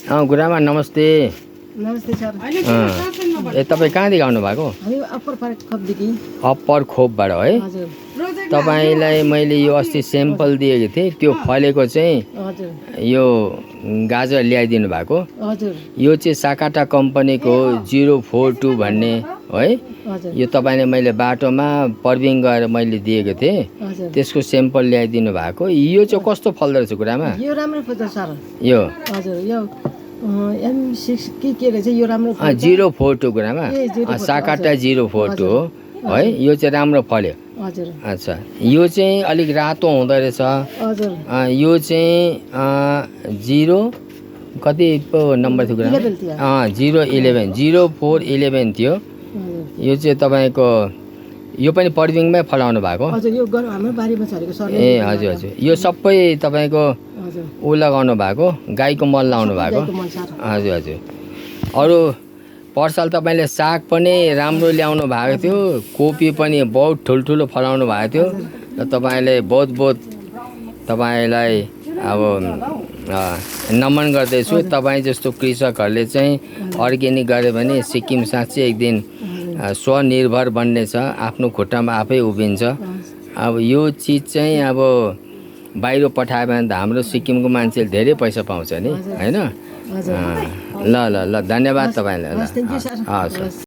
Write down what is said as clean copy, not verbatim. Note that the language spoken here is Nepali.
गुरुआमा नमस्ते। नमस्ते सर। ए तपाईँ कहाँदेखि आउनु भएको? हामी अप्पर खोपदेखि। अप्पर खोपबाट है? हजुर। तपाईँलाई मैले यो अस्ति स्याम्पल दिएको थिएँ, त्यो फलेको चाहिँ हजुर। यो गाजर ल्याइदिनु भएको। हजुर। यो चाहिँ साकाटा कम्पनीको 042 भन्ने है। हजुर। यो तपाईँले मैले बाटोमा पर्बिङ गएर मैले दिएको थिएँ, हजुर। त्यसको स्याम्पल ल्याइदिनु भएको। यो चाहिँ कस्तो फल्दो रहेछ गुरुआमा? यो राम्रो फल्छ सर। यो हजुर, यो M6 के रहेछ, यो राम्रो फल्छ। 042 गुरुआमा, साकाटा 042 हो है। यो चाहिँ राम्रो फल्यो। हजुर। अच्छा, यो चाहिँ अलिक रातो हुँदो रहेछ। हजुर। यो चाहिँ 0 कति पो नम्बर थियो गुरुआमा? 011 0411 थियो। यो चाहिँ तपाईँको यो पनि पर्बिङमै फलाउनु भएको? हजुर, यो हाम्रो बारीमा छरेको सर। ए हजुर हजुर, यो सबै तपाईँको ऊ लगाउनु भएको, गाईको मल लाउनु भएको? हजुर हजुर। अरू पर्साल तपाईँले साग पनि राम्रो ल्याउनु भएको थियो, कोपी पनि बहुत ठुल्ठुलो फलाउनु भएको थियो र तपाईँले बहुत बहुत तपाईँलाई अब नमन गर्दैछु। तपाईँ जस्तो कृषकहरूले चाहिँ अर्ग्यानिक गऱ्यो भने सिक्किम साँच्चै एक दिन स्वनिर्भर बन्ने छ, आफ्नो खुट्टामा आफै उभिन्छ। अब यो चिज चाहिँ अब बाहिर पठायो भने त हाम्रो सिक्किमको मान्छेले धेरै पैसा पाउँछ नि, होइन? ल ल ल, धन्यवाद तपाईँलाई। ल हस्।